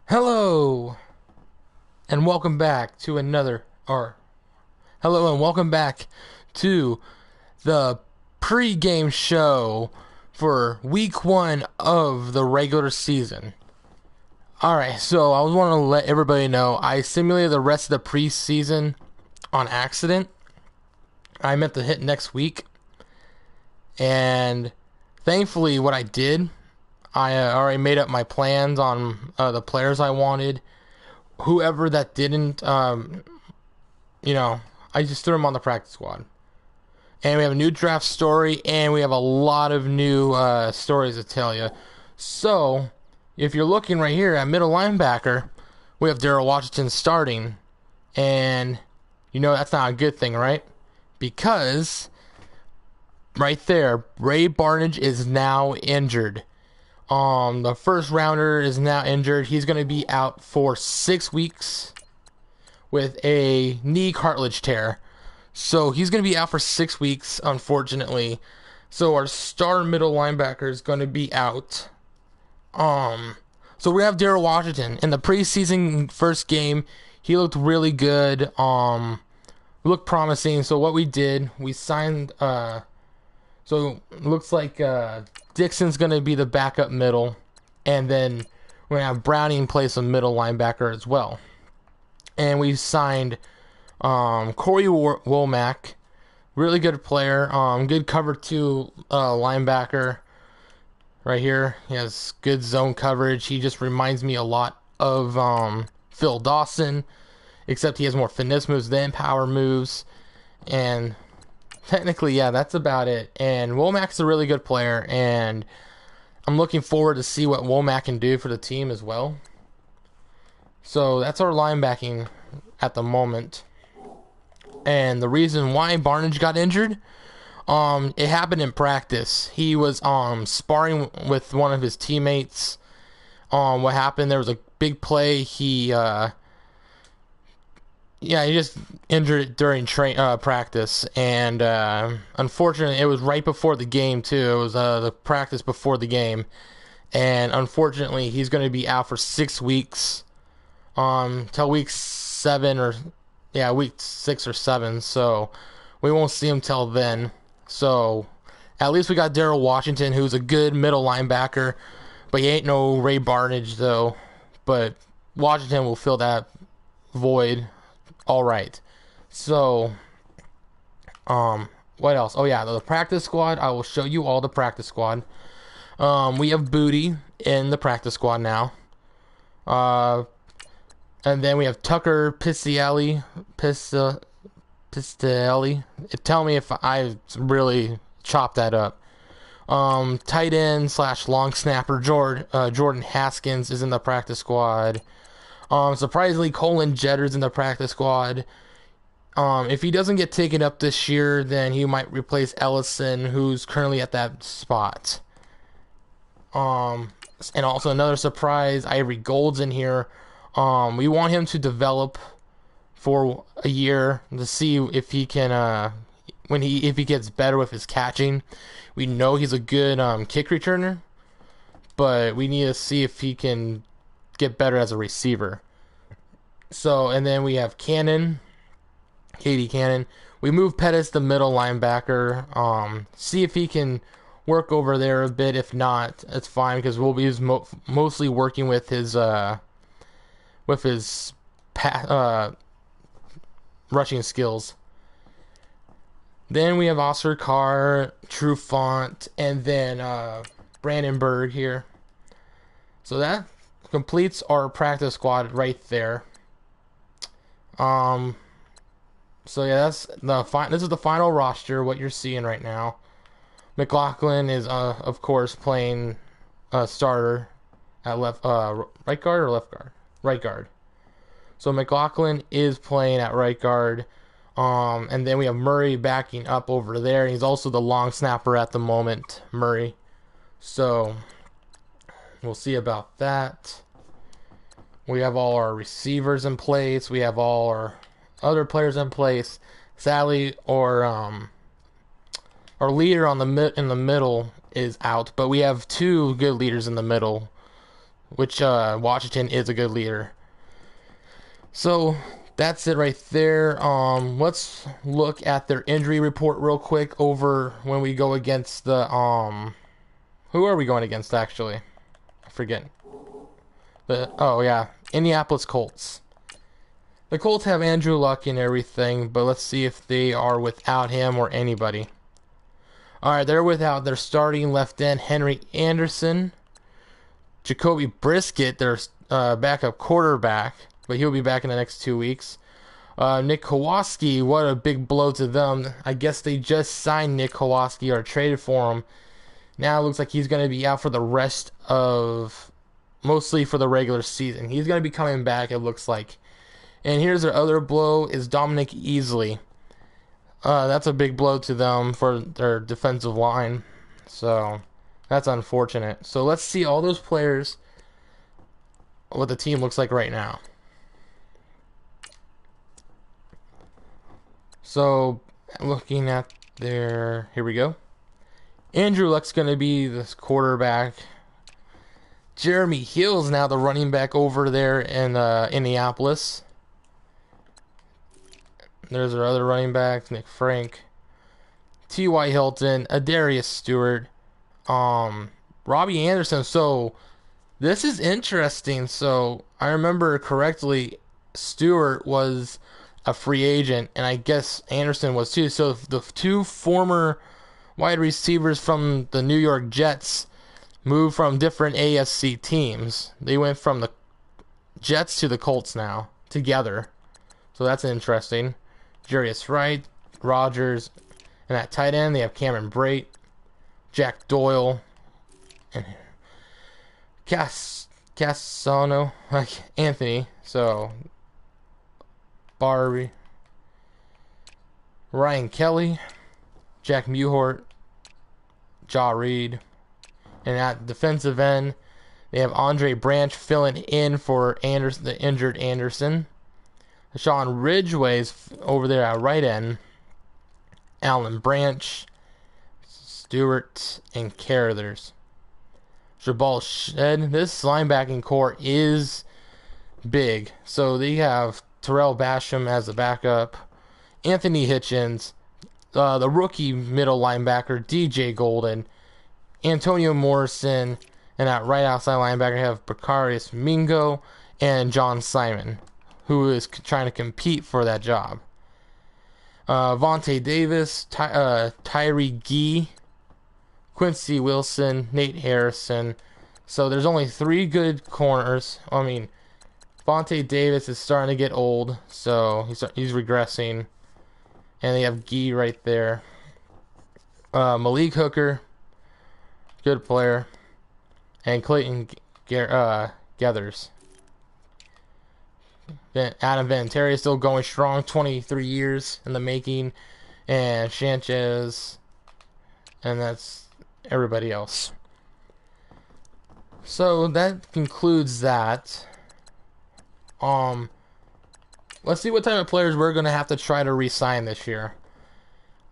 Hello and welcome back to another or hello and welcome back to the pre-game show for week 1 of the regular season. Alright, so I want to let everybody know I simulated the rest of the preseason on accident. I meant to hit next week, and thankfully what I did, I already made up my plans on the players I wanted. Whoever that didn't, I just threw them on the practice squad. And we have a new draft story, and we have a lot of new stories to tell you. So, if you're looking right here at middle linebacker, we have Daryl Washington starting. And, that's not a good thing, right? Because, right there, Ray Barnage is now injured. The first rounder is now injured. He's going to be out for 6 weeks with a knee cartilage tear. So he's going to be out for 6 weeks, unfortunately. So our star middle linebacker is going to be out. So we have Daryl Washington. In the preseason first game, he looked really good. Looked promising. So what we did, we signed... So it looks like Dixon's going to be the backup middle. And then we're going to have Browning play some middle linebacker as well. And we signed Corey Womack. Really good player. Good cover 2 linebacker. Right here. He has good zone coverage. He just reminds me a lot of Phil Dawson. Except he has more finesse moves than power moves. And... technically, yeah, that's about it. And Womack's a really good player, and I'm looking forward to see what Womack can do for the team as well. So that's our linebacking at the moment. And the reason why Barnage got injured, it happened in practice. He was sparring with one of his teammates. What happened? There was a big play. He just injured it during practice, and unfortunately, it was right before the game too. It was the practice before the game, and unfortunately, he's going to be out for 6 weeks, till week 6 or 7. So we won't see him till then. So at least we got Daryl Washington, who's a good middle linebacker, but he ain't no Ray Barnage though. But Washington will fill that void. All right. So, what else? Oh yeah, the practice squad. I will show you all the practice squad. We have Booty in the practice squad now. And then we have Tucker Pistelli. Tell me if I really chopped that up. Tight end / long snapper Jordan Haskins is in the practice squad. Surprisingly, Colin Jetter's in the practice squad. If he doesn't get taken up this year, then he might replace Ellison, who's currently at that spot. And also another surprise, Ivory Gold's in here. We want him to develop for a year to see if he can, if he gets better with his catching. We know he's a good kick returner, but we need to see if he can get better as a receiver. So, and then we have Katie Cannon. We move Pettis the middle linebacker. See if he can work over there a bit. If not, it's fine because we'll be mostly working with his rushing skills. Then we have Oscar Carr, Trufant, and then Brandon Berg here. So that completes our practice squad right there. So yeah, that's this is the final roster. What you're seeing right now. McLaughlin is of course playing starter at right guard or left guard? Right guard. So McLaughlin is playing at right guard. And then we have Murray backing up over there. He's also the long snapper at the moment, Murray. So we'll see about that. We have all our receivers in place. We have all our other players in place. Sadly, our leader in the middle is out, but we have 2 good leaders in the middle. which Washington is a good leader. So that's it right there. Let's look at their injury report real quick over when we go against the who are we going against actually? I forget. Oh yeah, Indianapolis Colts. The Colts have Andrew Luck and everything, but let's see if they are without him or anybody. Alright, they're without their starting left end, Henry Anderson. Jacoby Brisket, their backup quarterback, but he'll be back in the next 2 weeks. Nick Kowalski, what a big blow to them. I guess they just signed Nick Kowalski or traded for him. Now it looks like he's going to be out for the rest of, mostly for the regular season. He's going to be coming back, it looks like. And here's their other blow is Dominic Easley. That's a big blow to them for their defensive line. So that's unfortunate. So let's see all those players, what the team looks like right now. So looking at their, here we go. Andrew Luck's going to be the quarterback. Jeremy Hill's now the running back over there in Indianapolis. There's our other running backs, Nick Frank, T.Y. Hilton, Adarius Stewart, Robbie Anderson. So this is interesting. So I remember correctly, Stewart was a free agent, and I guess Anderson was too. So the two former wide receivers from the New York Jets moved from different AFC teams. They went from the Jets to the Colts now together. So that's interesting. Jarius Wright, Rogers, and at tight end they have Cameron Brate, Jack Doyle, and Cassano, like Anthony. So Barbie, Ryan Kelly, Jack Mewhort, Jaw Reed, and at defensive end they have Andre Branch filling in for Anderson, the injured Anderson. Sean Ridgway's over there at right end. Alan Branch, Stewart, and Carruthers. Jabal Shed. This linebacking core is big. So they have Terrell Basham as a backup. Anthony Hitchens. The rookie middle linebacker, DJ Golden. Antonio Morrison. And at right outside linebacker, you have Bakarius Mingo and John Simon, who is trying to compete for that job. Vontae Davis, Tyree Gee, Quincy Wilson, Nate Harrison. So there's only 3 good corners. I mean, Vontae Davis is starting to get old, so he's regressing. And they have Gee right there. Malik Hooker, good player. And Clayton Gathers. Adam Vinatieri is still going strong, 23 years in the making, and Sanchez, and that's everybody else. So that concludes that. Let's see what type of players we're gonna have to try to re-sign this year.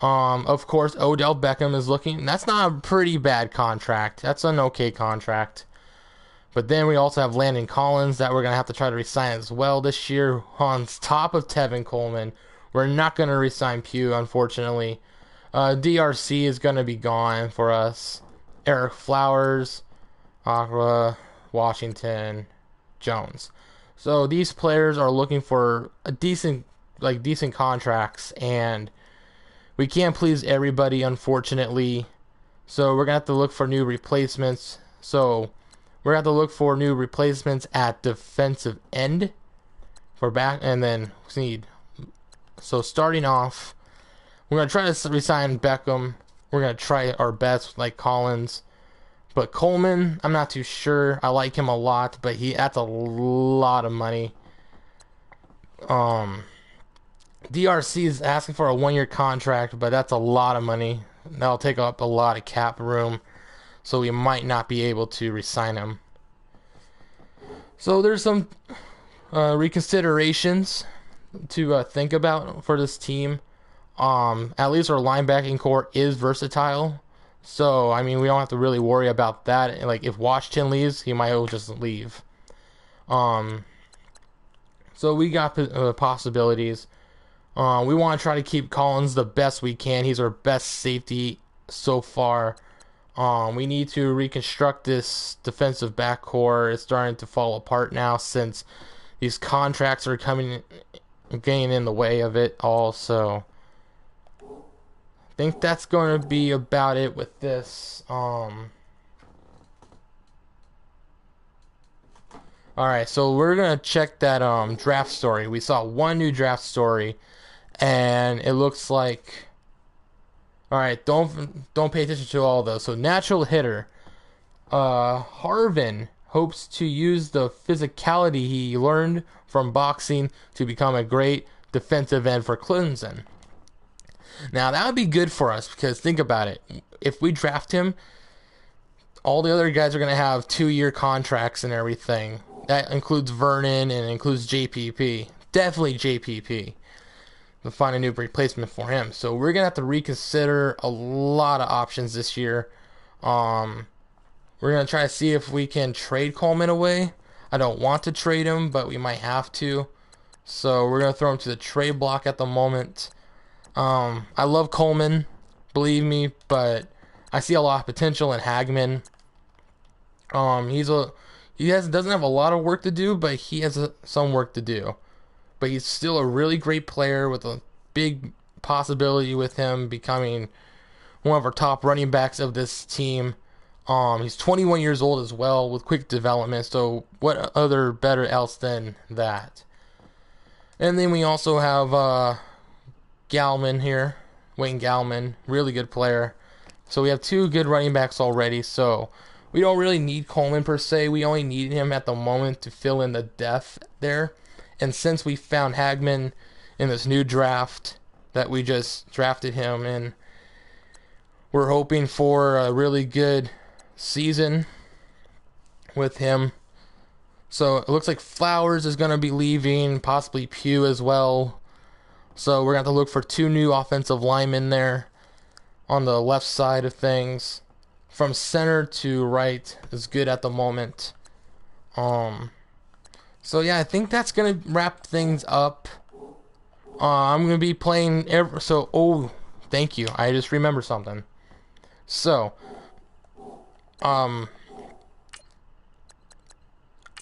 Of course, Odell Beckham is looking. That's not a pretty bad contract. That's an okay contract. But then we also have Landon Collins that we're going to have to try to re-sign as well this year on top of Tevin Coleman. We're not going to re-sign Pugh, unfortunately. DRC is going to be gone for us. Eric Flowers, Aqua, Washington, Jones. So these players are looking for a decent contracts, and we can't please everybody, unfortunately. So we're going to have to look for new replacements. So we're going to have to look for new replacements at defensive end for back, and then we need. So starting off, we're going to try to resign Beckham. We're going to try our best like Collins. But Coleman, I'm not too sure. I like him a lot, but that's a lot of money. DRC is asking for a 1-year contract, but that's a lot of money. That'll take up a lot of cap room. So we might not be able to re-sign him. So there's some reconsiderations to think about for this team. At least our linebacking core is versatile. So I mean, we don't have to really worry about that. Like if Washington leaves, he might as well just leave. Um, so we got possibilities. We want to try to keep Collins the best we can. He's our best safety so far. We need to reconstruct this defensive backcourt. It's starting to fall apart now since these contracts are getting in the way of it all. So I think that's going to be about it with this. Alright, so we're going to check that draft story. We saw one new draft story, and it looks like... Alright, don't pay attention to all those. So natural hitter. Harvin hopes to use the physicality he learned from boxing to become a great defensive end for Clemson. Now that would be good for us because think about it. If we draft him, all the other guys are going to have 2-year contracts and everything. That includes Vernon and includes JPP. Definitely JPP. To find a new replacement for him. So we're going to have to reconsider a lot of options this year. We're going to try to see if we can trade Coleman away. I don't want to trade him, but we might have to. So we're going to throw him to the trade block at the moment. I love Coleman, believe me, but I see a lot of potential in Hagman. Doesn't have a lot of work to do, but he has some work to do. But he's still a really great player with a big possibility with him becoming one of our top running backs of this team. He's 21 years old as well with quick development, so what other better else than that? And then we also have Gallman here, Wayne Gallman, really good player. So we have 2 good running backs already, so we don't really need Coleman per se. We only need him at the moment to fill in the depth there. And since we found Hagman in this new draft that we just drafted him in, we're hoping for a really good season with him. So it looks like Flowers is going to be leaving, possibly Pugh as well. So we're going to have to look for 2 new offensive linemen there on the left side of things. From center to right is good at the moment. So yeah, I think that's gonna wrap things up. I'm gonna be playing thank you. I just remembered something. So,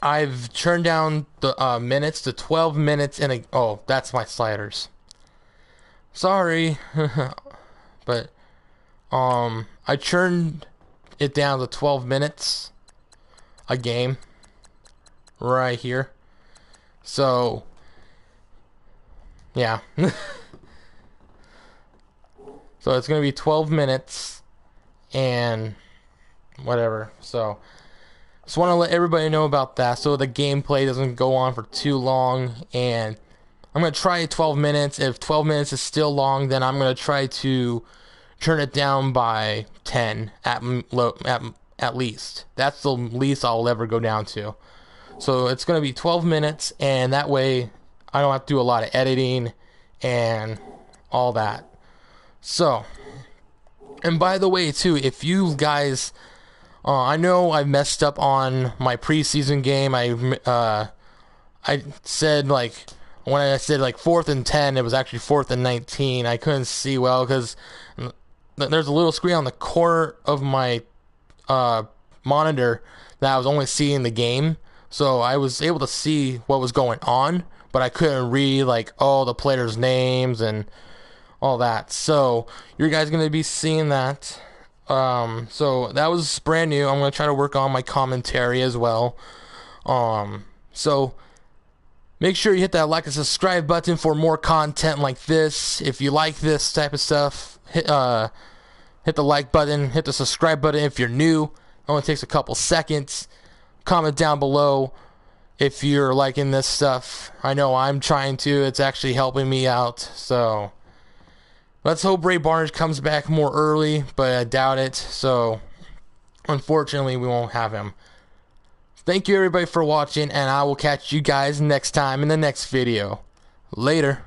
I've turned down the minutes to 12 minutes oh, that's my sliders. Sorry, but I turned it down to 12 minutes a game. Right here. So yeah. So it's gonna be 12 minutes and whatever. So just want to let everybody know about that so the gameplay doesn't go on for too long. And I'm gonna try 12 minutes. If 12 minutes is still long, then I'm gonna try to turn it down by 10 at least. That's the least I'll ever go down to. So it's going to be 12 minutes, and that way I don't have to do a lot of editing and all that. So, and by the way, too, if you guys, I know I messed up on my preseason game. I said, like, when I said, like, 4th and 10, it was actually 4th and 19. I couldn't see well because there's a little screen on the corner of my monitor that I was only seeing the game. So I was able to see what was going on, but I couldn't read like all the players' names and all that. So you guys going to be seeing that. So that was brand new. I'm going to try to work on my commentary as well. So make sure you hit that like and subscribe button for more content like this. If you like this type of stuff, hit the like button, hit the subscribe button if you're new. It only takes a couple seconds. Comment down below if you're liking this stuff. I know I'm trying to. It's actually helping me out. So let's hope Ray Barnes comes back more early, but I doubt it. So unfortunately, we won't have him. Thank you everybody for watching, and I will catch you guys next time in the next video. Later.